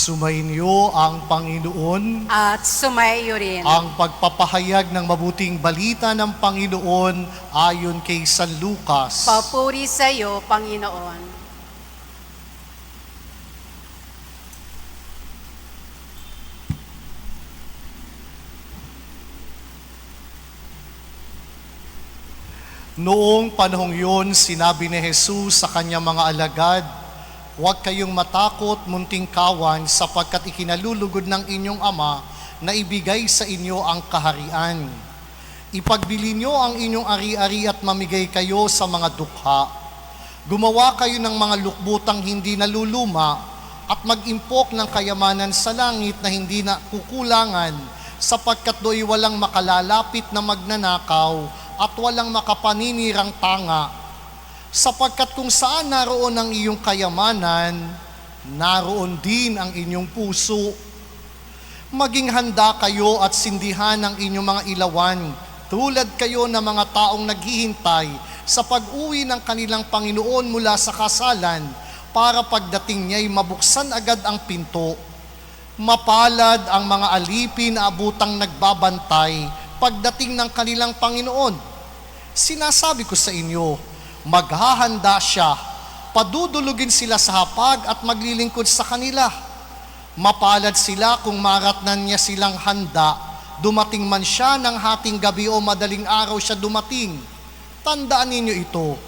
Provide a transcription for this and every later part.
Sumainyo ang Panginoon, At sumaiyo rin. ang pagpapahayag ng mabuting balita ng Panginoon ayon kay San Lucas. Papuri sa iyo, Panginoon. Noong panahong yun, sinabi ni Jesus sa kanyang mga alagad, "Huwag kayong matakot, munting kawan, sapagkat ikinalulugod ng inyong Ama na ibigay sa inyo ang kaharian. Ipagbili niyo ang inyong ari-ari at mamigay kayo sa mga dukha. Gumawa kayo ng mga lukbutang hindi naluluma at mag-impok ng kayamanan sa langit na hindi na kukulangan, sapagkat do'y walang makalalapit na magnanakaw at walang makapaninirang tanga. Sapagkat kung saan naroon ang iyong kayamanan, naroon din ang inyong puso. Maging handa kayo at sindihan ang inyong mga ilawan, tulad kayo ng mga taong naghihintay sa pag-uwi ng kanilang Panginoon mula sa kasalan, para pagdating niya'y mabuksan agad ang pinto. Mapalad ang mga alipin na abutang nagbabantay pagdating ng kanilang Panginoon. Sinasabi ko sa inyo, maghahanda siya, padudulugin sila sa hapag at maglilingkod sa kanila. Mapalad sila kung maratnan niya silang handa, dumating man siya ng hating gabi o madaling araw siya dumating. Tandaan ninyo ito,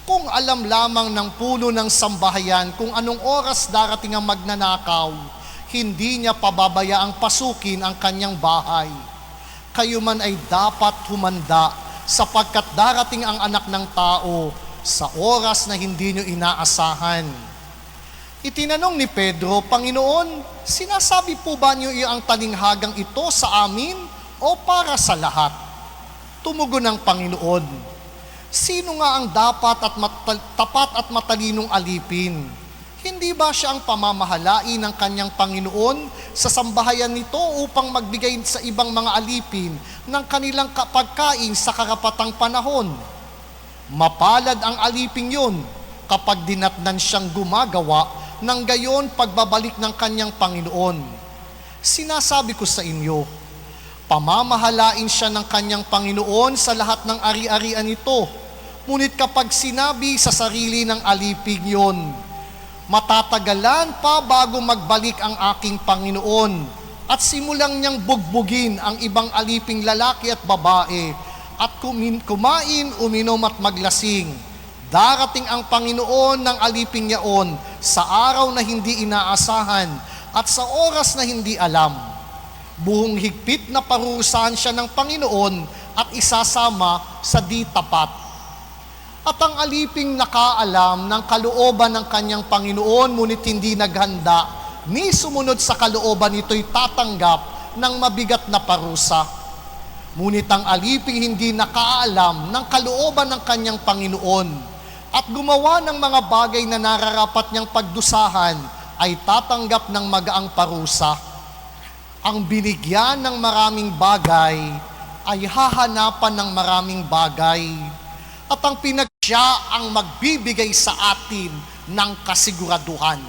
kung alam lamang ng puno ng sambahayan kung anong oras darating ang magnanakaw, hindi niya pababayaang pasukin ang kanyang bahay. Kayo man ay dapat humanda, sapagkat darating ang Anak ng Tao sa oras na hindi nyo inaasahan." Itinanong ni Pedro, "Panginoon, sinasabi po ba niyo ang talinghagang ito sa amin o para sa lahat?" Tumugon ang Panginoon, "Sino nga ang tapat at matalinong alipin? Hindi ba siya ang pamamahalain ng kanyang Panginoon sa sambahayan nito upang magbigay sa ibang mga alipin ng kanilang pagkain sa karapatang panahon? Mapalad ang aliping yun kapag dinatnan siyang gumagawa ng gayon pagbabalik ng kanyang Panginoon. Sinasabi ko sa inyo, pamamahalain siya ng kanyang Panginoon sa lahat ng ari-arian nito. Ngunit kapag sinabi sa sarili ng aliping yon, matatagalan pa bago magbalik ang aking Panginoon, at simulang niyang bugbugin ang ibang aliping lalaki at babae, at kumain, uminom at maglasing, darating ang Panginoon ng aliping yaon sa araw na hindi inaasahan at sa oras na hindi alam. Buong higpit na parusahan siya ng Panginoon at isasama sa di tapat. At ang aliping nakaalam ng kalooban ng kanyang Panginoon, ngunit hindi naghanda, ni sumunod sa kalooban nito'y tatanggap ng mabigat na parusa. Ngunit ang aliping hindi nakaalam ng kalooban ng kanyang Panginoon at gumawa ng mga bagay na nararapat niyang pagdusahan, ay tatanggap ng magaang parusa. Ang binigyan ng maraming bagay ay hahanapan ng maraming bagay, at ang siya ang magbibigay sa atin ng kasiguraduhan,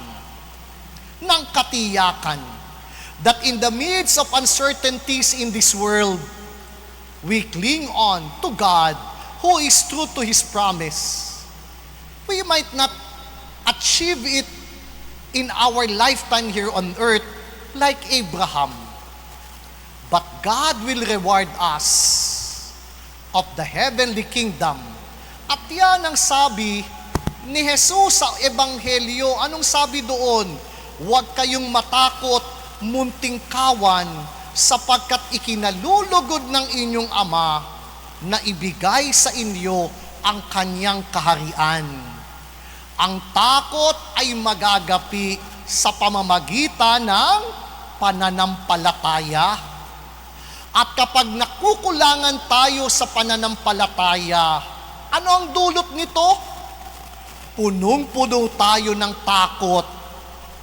ng katiyakan, that in the midst of uncertainties in this world, we cling on to God who is true to His promise. We might not achieve it in our lifetime here on earth like Abraham, but God will reward us of the heavenly kingdom. At yan ang sabi ni Jesus sa Ebanghelyo. Anong sabi doon? "Huwag kayong matakot, munting kawan, sapagkat ikinalulugod ng inyong Ama na ibigay sa inyo ang kanyang kaharian." Ang takot ay magagapi sa pamamagitan ng pananampalataya. At kapag nakukulangan tayo sa pananampalataya, ano ang dulot nito? Punong-puno tayo ng takot,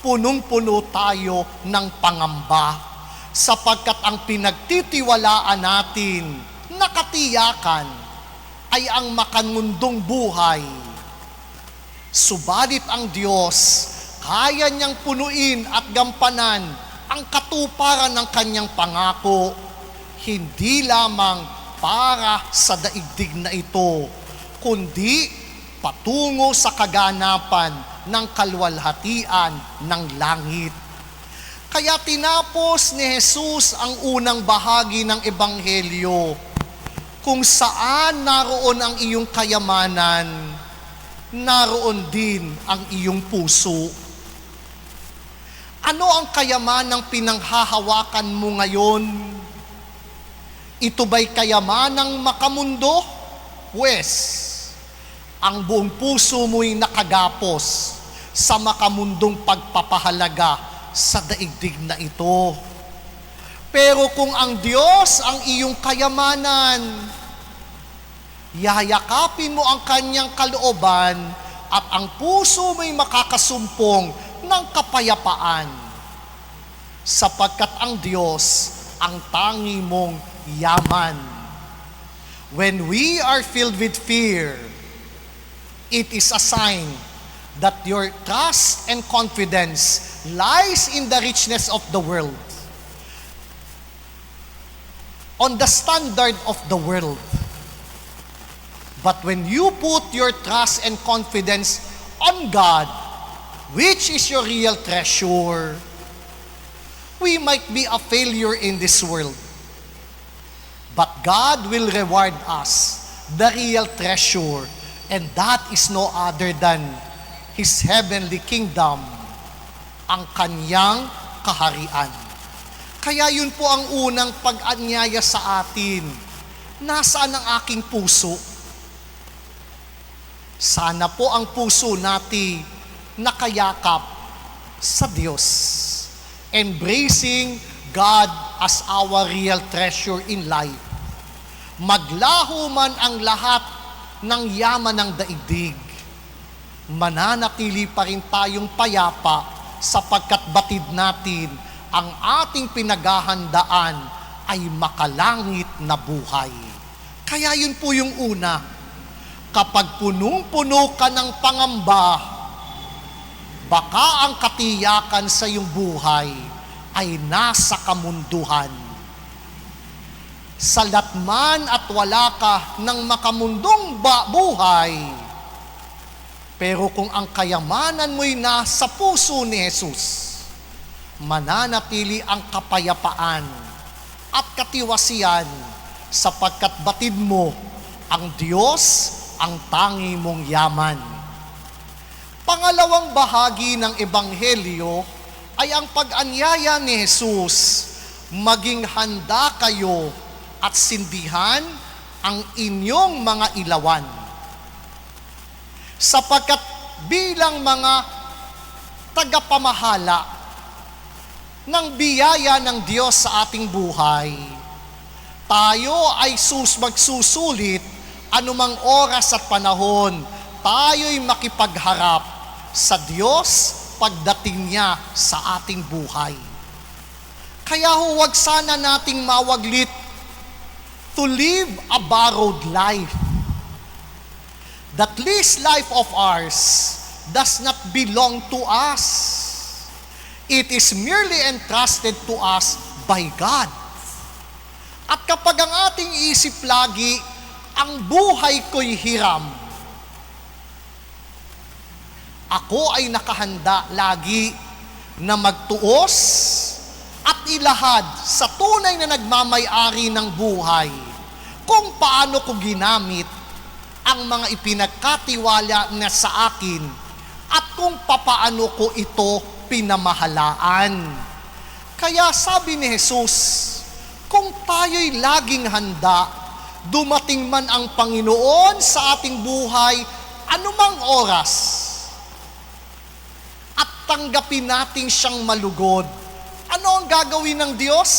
punong-puno tayo ng pangamba, sapagkat ang pinagtitiwalaan natin na katiyakan ay ang makanmundong buhay. Subalit ang Diyos, kaya niyang punuin at gampanan ang katuparan ng kanyang pangako, hindi lamang para sa daigdig na ito, kundi patungo sa kaganapan ng kalwalhatian ng langit. Kaya tinapos ni Jesus ang unang bahagi ng Ebanghelyo, kung saan naroon ang iyong kayamanan, naroon din ang iyong puso. Ano ang kayamanang pinanghahawakan mo ngayon? Ito ba'y kayamanang makamundo? Pwes, ang buong puso mo'y nakagapos sa makamundong pagpapahalaga sa daigdig na ito. Pero kung ang Diyos ang iyong kayamanan, yayakapin mo ang kanyang kalooban at ang puso mo'y makakasumpong ng kapayapaan, sapagkat ang Diyos ang tangi mong yaman. When we are filled with fear, it is a sign that your trust and confidence lies in the richness of the world, on the standard of the world. But when you put your trust and confidence on God, which is your real treasure, we might be a failure in this world, but God will reward us the real treasure, and that is no other than His heavenly kingdom, ang kanyang kaharian. Kaya yun po ang unang pag-anyaya sa atin. Nasaan ang aking puso? Sana po ang puso natin nakayakap sa Diyos, embracing God as our real treasure in life. Maglaho man ang lahat ng yaman ng daigdig, mananatili pa rin tayong payapa sapagkat batid natin ang ating pinaghahandaan ay makalangit na buhay. Kaya yun po yung una, kapag punong-puno ka ng pangamba, baka ang katiyakan sa iyong buhay ay nasa kamunduhan. Salat man at wala ka ng makamundong buhay, pero kung ang kayamanan mo'y nasa puso ni Jesus, mananatili ang kapayapaan at katiwasian, sapagkat batid mo ang Diyos ang tangi mong yaman. Pangalawang bahagi ng Ebanghelyo ay ang pag-anyaya ni Jesus, maging handa kayo at sindihan ang inyong mga ilawan. Sapagkat bilang mga tagapamahala ng biyaya ng Diyos sa ating buhay, tayo ay magsusulit anumang oras at panahon, tayo'y makipagharap sa Diyos pagdating niya sa ating buhay. Kaya huwag sana nating mawaglit to live a borrowed life. That this life of ours does not belong to us. It is merely entrusted to us by God. At kapag ang ating isip lagi, ang buhay ko'y hiram, ako ay nakahanda lagi na magtuos at ilahad sa tunay na nagmamay-ari ng buhay kung paano ko ginamit ang mga ipinagkatiwala na sa akin at kung papaano ko ito pinamahalaan. Kaya sabi ni Jesus, kung tayo'y laging handa, dumating man ang Panginoon sa ating buhay anumang oras, at tanggapin natin siyang malugod, ano ang gagawin ng Diyos?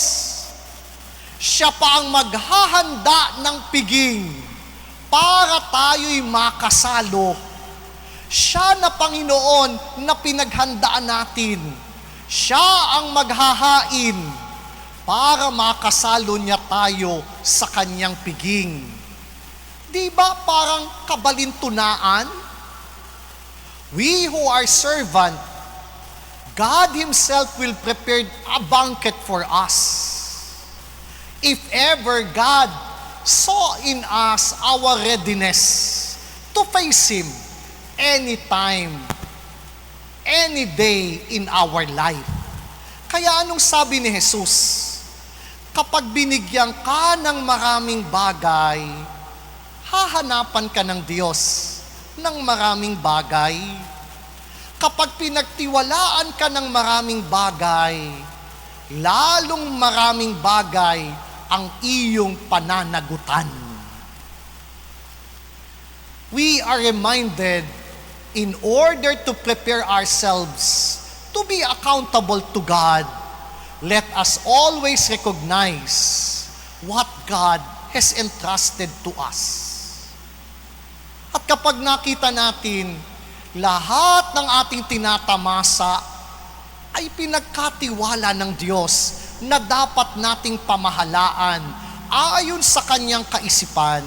Siya pa ang maghahanda ng piging para tayo'y makasalo. Siya na Panginoon na pinaghandaan natin. Siya ang maghahain para makasalo niya tayo sa kanyang piging. Di ba parang kabalintunaan? We who are servant God Himself will prepare a banquet for us. If ever God saw in us our readiness to face Him anytime, any day in our life. Kaya anong sabi ni Jesus? Kapag binigyan ka ng maraming bagay, hahanapan ka ng Diyos ng maraming bagay. Kapag pinagtiwalaan ka ng maraming bagay, lalong maraming bagay ang iyong pananagutan. We are reminded, in order to prepare ourselves to be accountable to God, let us always recognize what God has entrusted to us. At kapag nakita natin, lahat ng ating tinatamasa ay pinagkatiwala ng Diyos na dapat nating pamahalaan ayon sa Kanyang kaisipan,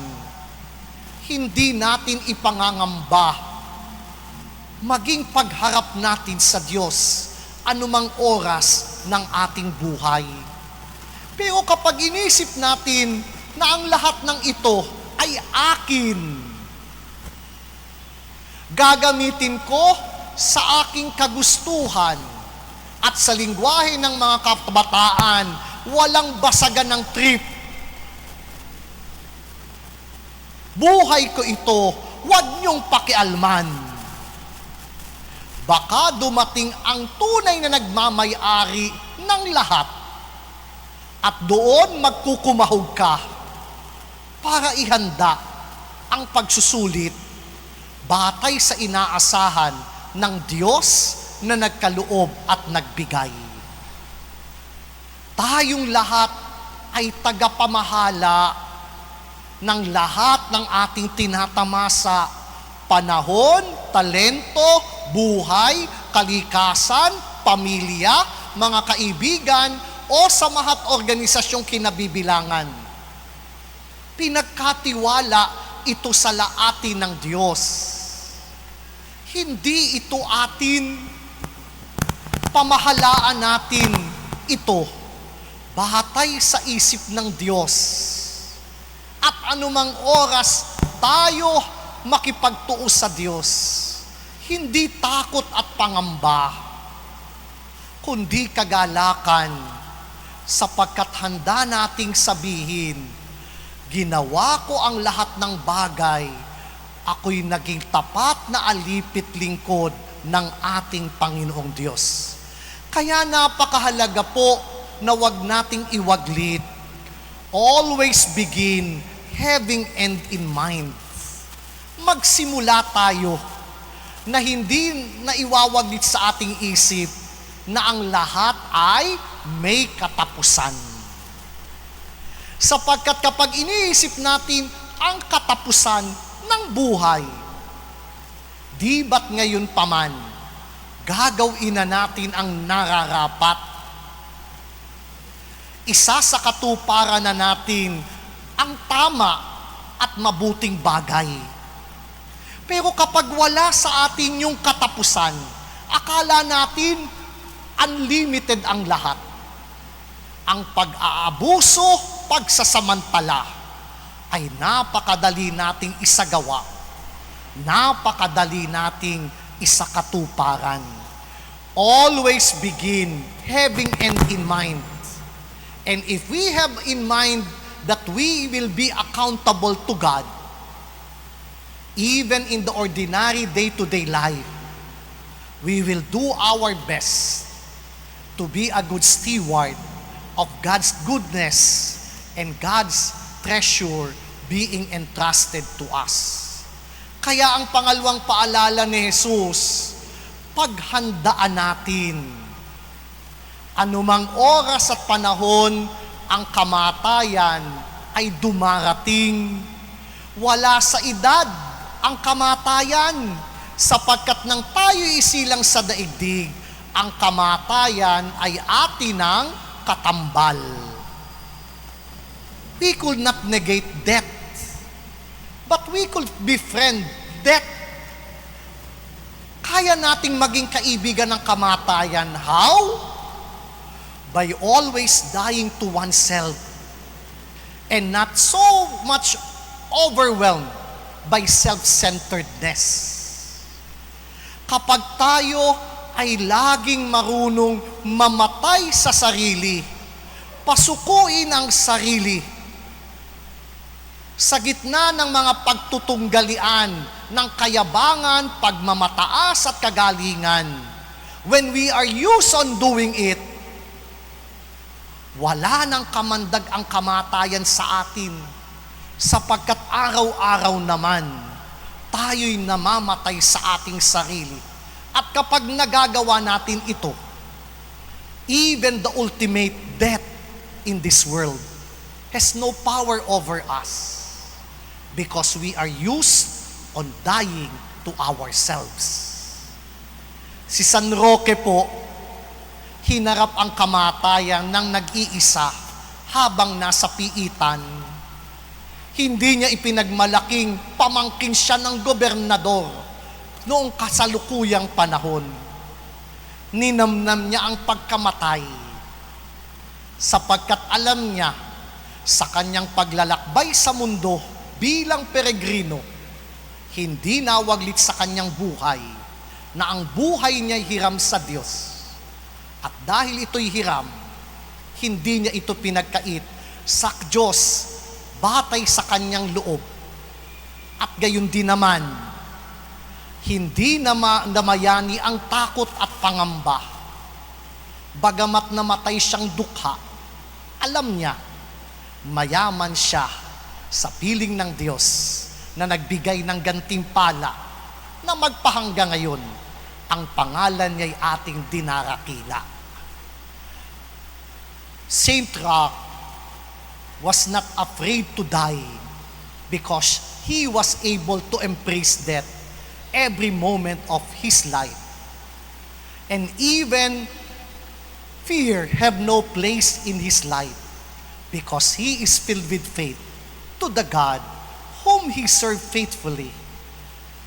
hindi natin ipangangamba maging pagharap natin sa Diyos anumang oras ng ating buhay. Pero kapag inisip natin na ang lahat ng ito ay akin, gagamitin ko sa aking kagustuhan, at sa lingwahe ng mga kabataan, walang basagan ng trip. Buhay ko ito, huwag niyong pakialman. Baka dumating ang tunay na nagmamay-ari ng lahat at doon magkukumahog ka para ihanda ang pagsusulit batay sa inaasahan ng Diyos na nagkaloob at nagbigay. Tayong lahat ay tagapamahala ng lahat ng ating tinatamasa, panahon, talento, buhay, kalikasan, pamilya, mga kaibigan, o samahan at organisasyong kinabibilangan. Pinagkatiwala ito sa laatin ng Diyos. Hindi ito atin. Pamahalaan natin ito batay sa isip ng Diyos. At anumang oras tayo makipagtuos sa Diyos, hindi takot at pangamba, kundi kagalakan, sapagkat handa nating sabihin, ginawa ko ang lahat ng bagay, ako'y naging tapat na alipit lingkod ng ating Panginoong Diyos. Kaya napakahalaga po na wag nating iwaglit. Always begin having end in mind. Magsimula tayo na hindi na iwawaglit sa ating isip na ang lahat ay may katapusan. Sapagkat kapag iniisip natin ang katapusan ng buhay, di ba't ngayon pa man, gagawin na natin ang nararapat. Isa sa katuparan na natin ang tama at mabuting bagay. Pero kapag wala sa atin yung katapusan, akala natin unlimited ang lahat. Ang pag-aabuso, pagsasamantala, ay napakadali nating isagawa. Napakadali nating isakatuparan. Always begin having end in mind. And if we have in mind that we will be accountable to God, even in the ordinary day-to-day life, we will do our best to be a good steward of God's goodness and God's treasure being entrusted to us. Kaya ang pangalawang paalala ni Jesus, paghandaan natin. Anumang oras at panahon ang kamatayan ay dumarating. Wala sa edad ang kamatayan, sapagkat nang tayo isilang sa daigdig, ang kamatayan ay atin ng katambal. We could not negate death, but we could befriend death. kaya nating maging kaibigan ng kamatayan. How? By always dying to oneself and not so much overwhelmed by self-centeredness. Kapag tayo ay laging marunong mamatay sa sarili, pasukuin ang sarili, sa gitna ng mga pagtutunggalian ng kayabangan, pagmamataas at kagalingan, when we are used on doing it, wala nang kamandag ang kamatayan sa atin, sapagkat araw-araw naman tayo'y namamatay sa ating sarili. At kapag nagagawa natin ito, even the ultimate death in this world has no power over us, because we are used on dying to ourselves. Si San Roque po, hinarap ang kamatayan ng nag-iisa habang nasa piitan. Hindi niya ipinagmalaking pamangkin siya ng gobernador noong kasalukuyang panahon. Ninamnam niya ang pagkamatay sapagkat alam niya sa kanyang paglalakbay sa mundo bilang peregrino, hindi nawaglit sa kanyang buhay na ang buhay niya'y hiram sa Diyos. At dahil ito'y hiram, hindi niya ito pinagkait sa Diyos batay sa kanyang loob. At gayon din naman, hindi namayani ang takot at pangamba. Bagamat namatay siyang dukha, alam niya, mayaman siya sa piling ng Diyos na nagbigay ng gantimpala na magpahanggang ngayon ang pangalan niya'y ating dinarakila. Saint Roque was not afraid to die because he was able to embrace death every moment of his life. And even fear have no place in his life because he is filled with faith to the God whom he served faithfully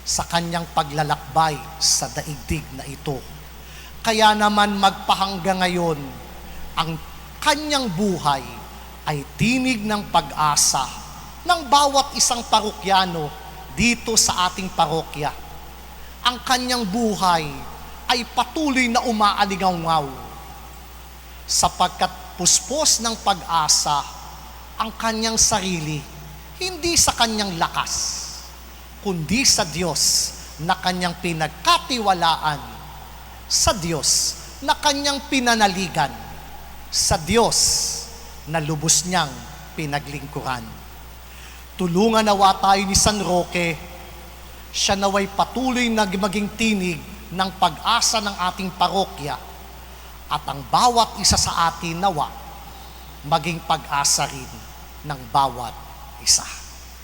sa kanyang paglalakbay sa daigdig na ito. Kaya naman magpahanggang ngayon, ang kanyang buhay ay tinig ng pag-asa ng bawat isang parokyano dito sa ating parokya. Ang kanyang buhay ay patuloy na umaalingaw-ngaw sapagkat puspos ng pag-asa ang kanyang sarili, hindi sa kanyang lakas, kundi sa Diyos na kanyang pinagkatiwalaan, sa Diyos na kanyang pinanaligan, sa Diyos na lubos niyang pinaglingkuran. Tulungan nawa tayo ni San Roque, siya naway patuloy na maging tinig ng pag-asa ng ating parokya, at ang bawat isa sa atin nawa maging pag-asa rin ng bawat isa.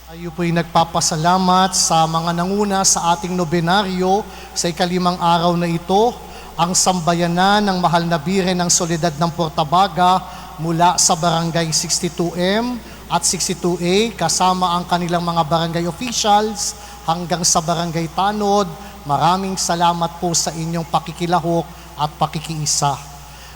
Tayo po'y nagpapasalamat sa mga nanguna sa ating nobenaryo sa ikalimang araw na ito, ang sambayanan ng Mahal na Birhen ng Soledad ng Portabaga mula sa Barangay 62M at 62A kasama ang kanilang mga barangay officials hanggang sa Barangay Tanod. Maraming salamat po sa inyong pakikilahok at pakikiisa.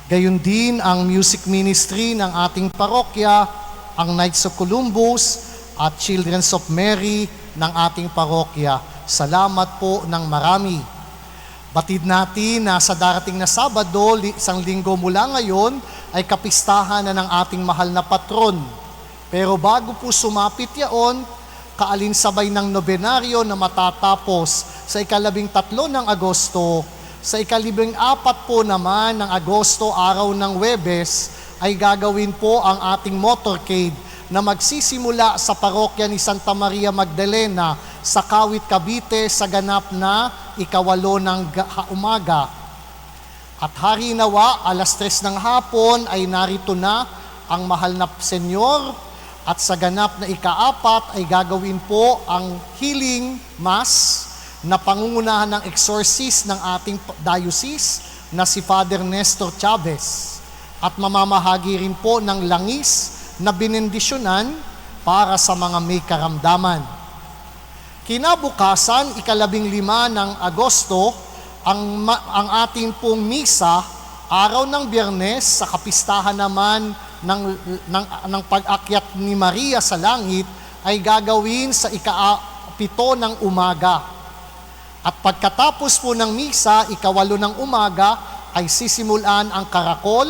Gayon din ang music ministry ng ating parokya, ang Knights of Columbus at Children of Mary ng ating parokya. Salamat po ng marami. Batid natin na sa darating na Sabado, isang linggo mula ngayon, ay kapistahan na ng ating mahal na patron. Pero bago po sumapit yaon, kaalinsabay ng nobenaryo na matatapos sa 13 ng Agosto, sa 14 po naman ng Agosto, araw ng Huwebes, ay gagawin po ang ating motorcade na magsisimula sa parokya ni Santa Maria Magdalena sa Kawit, Cavite sa ganap na 8 ng umaga. At hari nawa, 3:00 ng hapon ay narito na ang mahal na senyor, at sa ganap na 4 ay gagawin po ang healing mass na pangungunahan ng exorcist ng ating diocese na si Father Nestor Chavez, at mamamahagi rin po ng langis na binendisyonan para sa mga may karamdaman. Kinabukasan, 15 ng Agosto, ang ating pong misa, araw ng Biyernes, sa kapistahan naman ng pag-akyat ni Maria sa langit, ay gagawin sa ika-7 ng umaga. At pagkatapos po ng misa, ika-8 ng umaga, ay sisimulan ang karakol,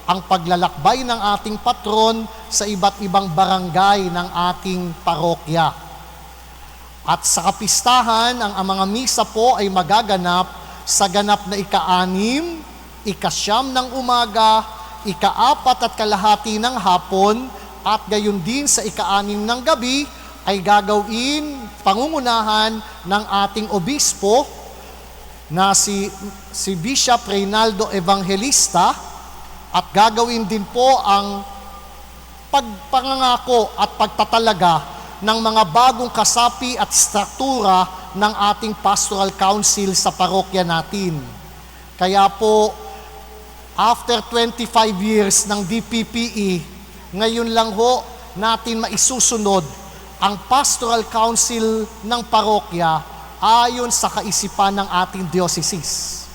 ang paglalakbay ng ating patron sa iba't ibang barangay ng ating parokya. At sa kapistahan, ang mga misa po ay magaganap sa ganap na ika-6, ika-9 ng umaga, ika-4 at kalahati ng hapon, at gayon din sa ika-6 ng gabi ay gagawin pangungunahan ng ating obispo na si Bishop Reynaldo Evangelista, at gagawin din po ang pagpangangako at pagtatalaga ng mga bagong kasapi at struktura ng ating pastoral council sa parokya natin. Kaya po, after 25 years ng DPPE, ngayon lang ho natin maisusunod ang pastoral council ng parokya ayon sa kaisipan ng ating diocese.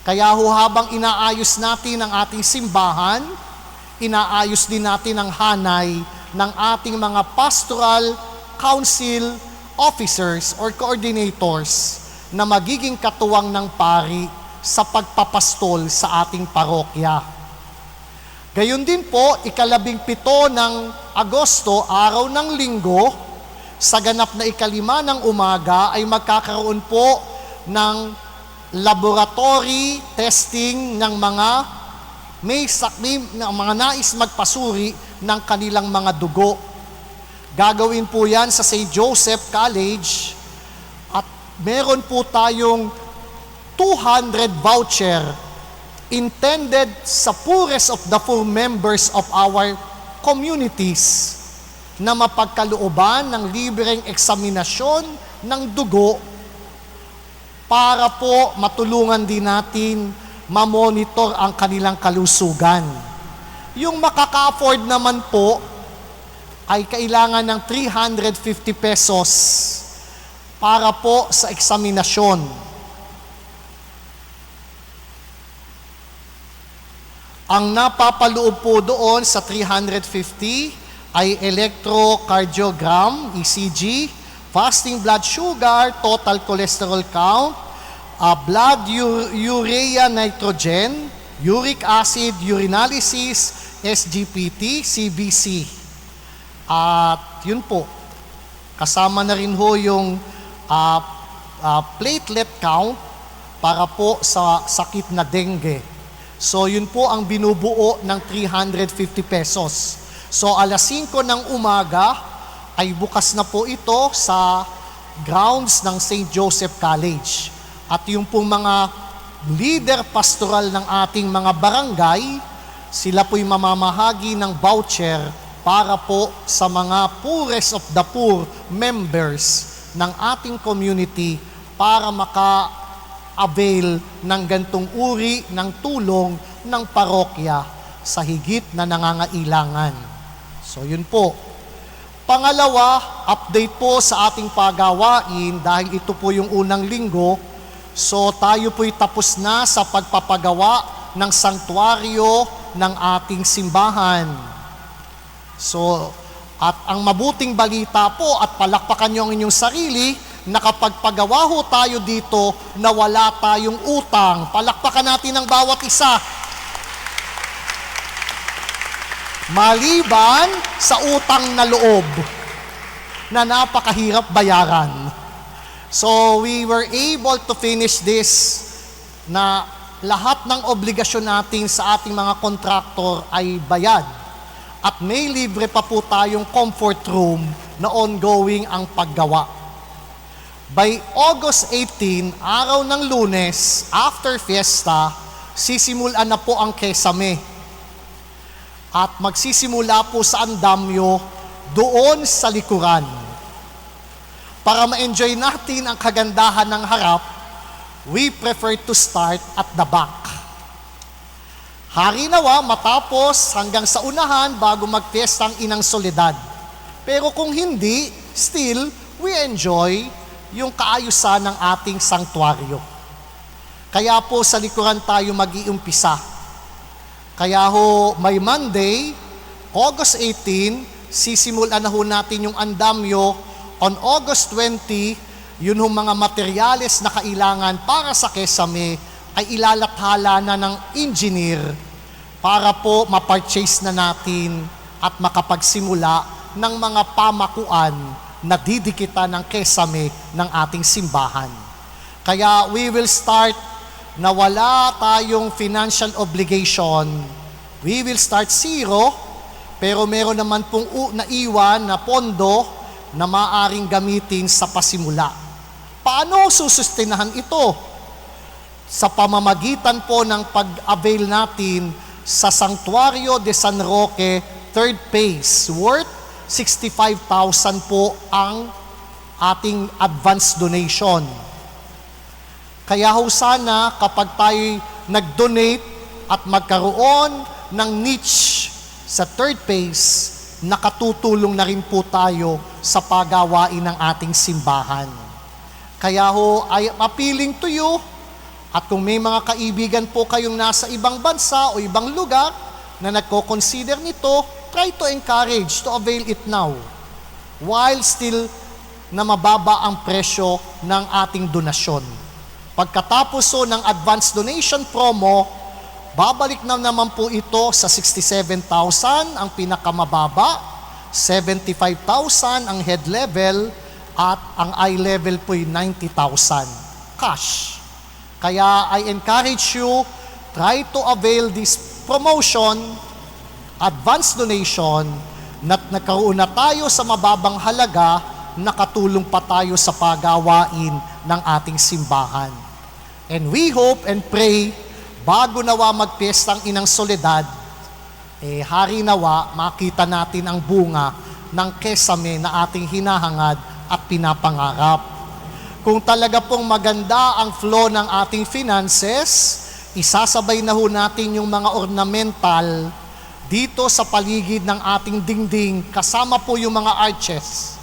Kaya ho, habang inaayos natin ang ating simbahan, inaayos din natin ang hanay ng ating mga pastoral council officers or coordinators na magiging katuwang ng pari sa pagpapastol sa ating parokya. Gayon din po, ika-17 ng Agosto, araw ng Linggo, sa ganap na ika-5 ng umaga ay magkakaroon po ng laboratory testing ng mga mga nais magpasuri ng kanilang mga dugo. Gagawin po yan sa St. Joseph College, at meron po tayong 200 voucher intended sa poorest of the poor members of our communities na mapagkalooban ng libreng eksaminasyon ng dugo para po matulungan din natin ma-monitor ang kanilang kalusugan. Yung makaka-afford naman po ay kailangan ng 350 pesos para po sa eksaminasyon. Ang napapaloob po doon sa 350 ay electrocardiogram, ECG, fasting blood sugar, total cholesterol count, blood urea nitrogen, uric acid urinalysis, SGPT, CBC. At yun po, kasama na rin ho yung platelet count para po sa sakit na dengue. So yun po ang binubuo ng 350 pesos. So alas 5 ng umaga ay bukas na po ito sa grounds ng St. Joseph College. At yung pong mga leader pastoral ng ating mga barangay, sila po'y mamamahagi ng voucher para po sa mga poorest of the poor members ng ating community para maka-avail ng gantong uri ng tulong ng parokya sa higit na nangangailangan. So yun po. Pangalawa, update po sa ating pagawain dahil ito po yung unang linggo. So tayo po'y tapos na sa pagpapagawa ng sanktuaryo ng ating simbahan. So, at ang mabuting balita po, at palakpakan nyo ang inyong sarili, nakapagpagawa ho tayo dito na wala tayong utang. Palakpakan natin ang bawat isa. Maliban sa utang na loob na napakahirap bayaran. So we were able to finish this na lahat ng obligasyon natin sa ating mga kontraktor ay bayad. At may libre pa po tayong comfort room na ongoing ang paggawa. By August 18, araw ng Lunes, after fiesta, sisimulan na po ang Kesame. At magsisimula po sa andamyo doon sa likuran. Para ma-enjoy natin ang kagandahan ng harap, we prefer to start at the back. Hari nawa matapos hanggang sa unahan bago magpiesta ang Inang Soledad. Pero kung hindi, still, we enjoy yung kaayusan ng ating sanktuaryo. Kaya po sa likuran tayo mag-iumpisa. Kaya ho, may Monday, August 18, sisimulan na ho natin yung andamyo. On August 20, yun ho mga materyales na kailangan para sa kesame ay ilalathala na ng engineer para po ma-purchase na natin at makapagsimula ng mga pamakuan na didikitan ng kesame ng ating simbahan. Kaya we will start na wala tayong financial obligation. We will start zero, pero meron naman pong naiwan na pondo na maaring gamitin sa pasimula. Paano susustinahan ito? Sa pamamagitan po ng pag-avail natin sa Santuario de San Roque, third phase, worth 65,000 po ang ating advance donation. Kaya ho sana kapag tayo nag-donate at magkaroon ng niche sa third phase, nakatutulong na rin po tayo sa pagawain ng ating simbahan. Kaya ho, I am appealing to you, at kung may mga kaibigan po kayong nasa ibang bansa o ibang lugar na nagko-consider nito, try to encourage to avail it now, while still na mababa ang presyo ng ating donasyon. Pagkatapos so ng advance donation promo, babalik na naman po ito sa 67,000 ang pinakamababa, 75,000 ang head level, at ang eye level po ay 90,000 cash. Kaya I encourage you, try to avail this promotion, advance donation, na nagkaroon na tayo sa mababang halaga, nakatulong pa tayo sa pagawain ng ating simbahan. And we hope and pray, bago nawa magpiestang Inang Soledad, hari nawa makita natin ang bunga ng kesame na ating hinahangad at pinapangarap. Kung talaga pong maganda ang flow ng ating finances, isasabay na ho natin yung mga ornamental dito sa paligid ng ating dingding, kasama po yung mga arches.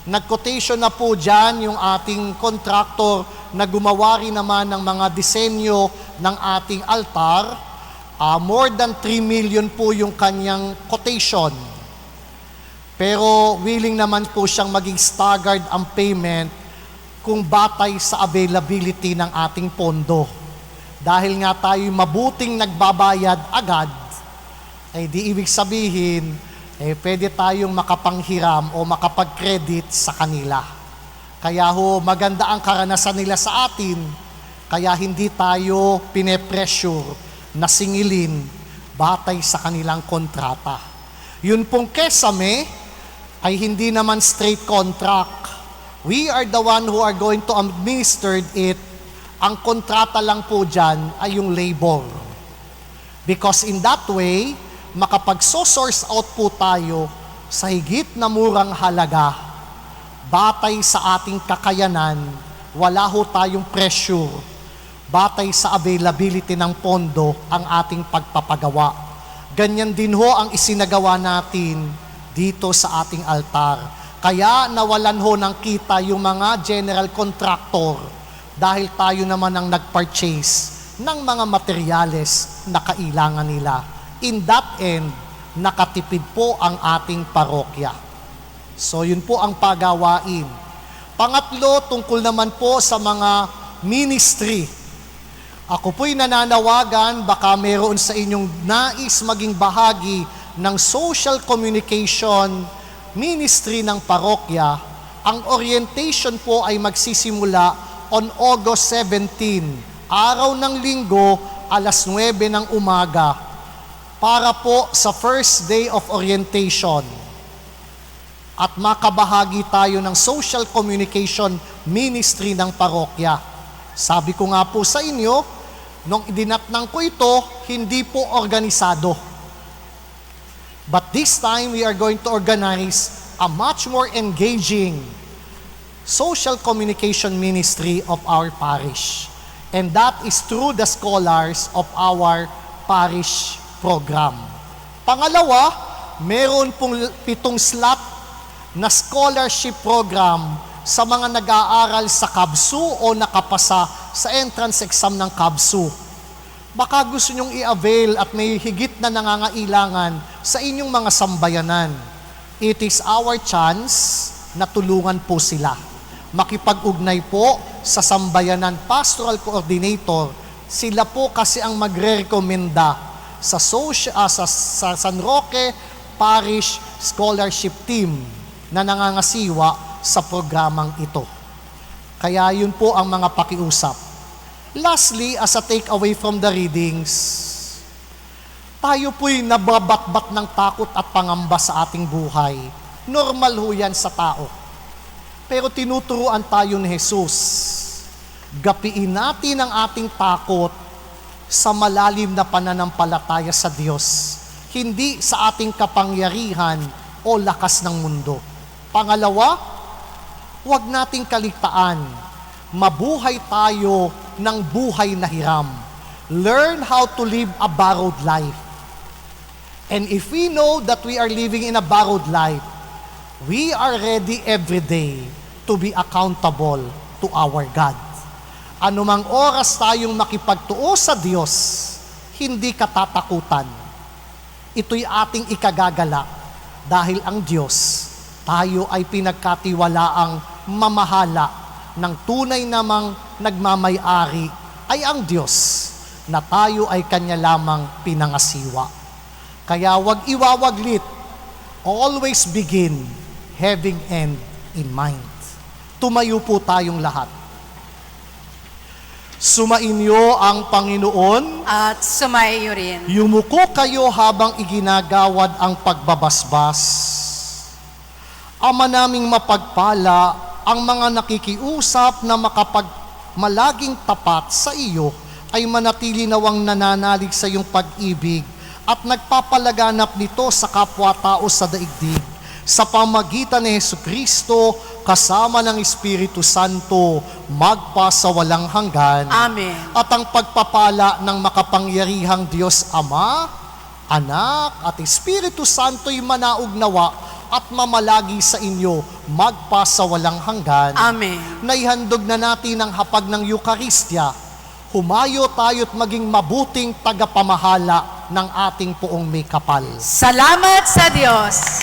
Nag-quotation na po dyan yung ating contractor na gumawa rin naman ng mga disenyo ng ating altar. More than 3 million po yung kanyang quotation. Pero willing naman po siyang maging staggered ang payment kung batay sa availability ng ating pondo. Dahil nga tayo mabuting nagbabayad agad, ay di ibig sabihin, pwede tayong makapanghiram o makapag-credit sa kanila. Kaya ho, maganda ang karanasan nila sa atin, kaya hindi tayo pine-pressure na singilin batay sa kanilang kontrata. Yun pong kesame ay hindi naman straight contract. We are the one who are going to administer it. Ang kontrata lang po dyan ay yung labor. Because in that way, makapag-source out po tayo sa higit na murang halaga, batay sa ating kakayanan, wala ho tayong pressure, batay sa availability ng pondo ang ating pagpapagawa. Ganyan din ho ang isinagawa natin dito sa ating altar. Kaya nawalan ho ng kita yung mga general contractor dahil tayo naman ang nag-purchase ng mga materyales na kailangan nila. In that end, nakatipid po ang ating parokya. So yun po ang pagawain. Pangatlo, tungkol naman po sa mga ministry. Ako po'y nananawagan, baka meron sa inyong nais maging bahagi ng social communication ministry ng parokya. Ang orientation po ay magsisimula on August 17, araw ng linggo, alas 9 ng umaga, para po sa first day of orientation. At makabahagi tayo ng social communication ministry ng parokya. Sabi ko nga po sa inyo, nung idinatnang ko ito, hindi po organisado. But this time, we are going to organize a much more engaging social communication ministry of our parish. And that is through the scholars of our parish program. Pangalawa, meron pong 7 slot na scholarship program sa mga nag-aaral sa KABSU o nakapasa sa entrance exam ng KABSU. Baka gusto nyong i-avail at may higit na nangangailangan sa inyong mga sambayanan. It is our chance na tulungan po sila. Makipag-ugnay po sa sambayanan pastoral coordinator. Sila po kasi ang magre-rekomenda sa San Roque Parish Scholarship Team na nangangasiwa sa programang ito. Kaya yun po ang mga pakiusap. Lastly, as a takeaway from the readings, tayo po'y nababatbat ng takot at pangamba sa ating buhay. Normal ho yan sa tao. Pero tinuturuan tayo ni Jesus. Gapiin natin ang ating takot sa malalim na pananampalataya sa Diyos, hindi sa ating kapangyarihan o lakas ng mundo. Pangalawa, huwag nating kaligtaan, mabuhay tayo ng buhay na hiram. Learn how to live a borrowed life. And if we know that we are living in a borrowed life, we are ready every day to be accountable to our God. Anumang oras tayong makipagtuo sa Diyos, hindi katatakutan. Ito'y ating ikagagala dahil ang Diyos, tayo ay pinagkatiwalaang mamahala ng tunay namang nagmamay-ari ay ang Diyos na tayo ay Kanya lamang pinangasiwa. Kaya wag iwawaglit, always begin having end in mind. Tumayo po tayong lahat. Sumainyo ang Panginoon. At sumaiyo rin. Yumuko kayo habang iginagawad ang pagbabasbas. Ama naming mapagpala, ang mga nakikiusap na makapagmalaging tapat sa iyo ay manatili nawang nananalig sa iyong pag-ibig at nagpapalaganap nito sa kapwa-tao sa daigdig. Sa pamagitan ni Jesucristo, kasama ng Espiritu Santo, magpa sa walang hanggan. Amen. At ang pagpapala ng makapangyarihang Diyos Ama, Anak, at Espiritu Santo'y manaugnawa at mamalagi sa inyo, magpa sa walang hanggan. Amen. Naihandog na natin ang hapag ng Eukaristya. Humayo tayo't maging mabuting tagapamahala ng ating poong may kapal. Salamat sa Diyos.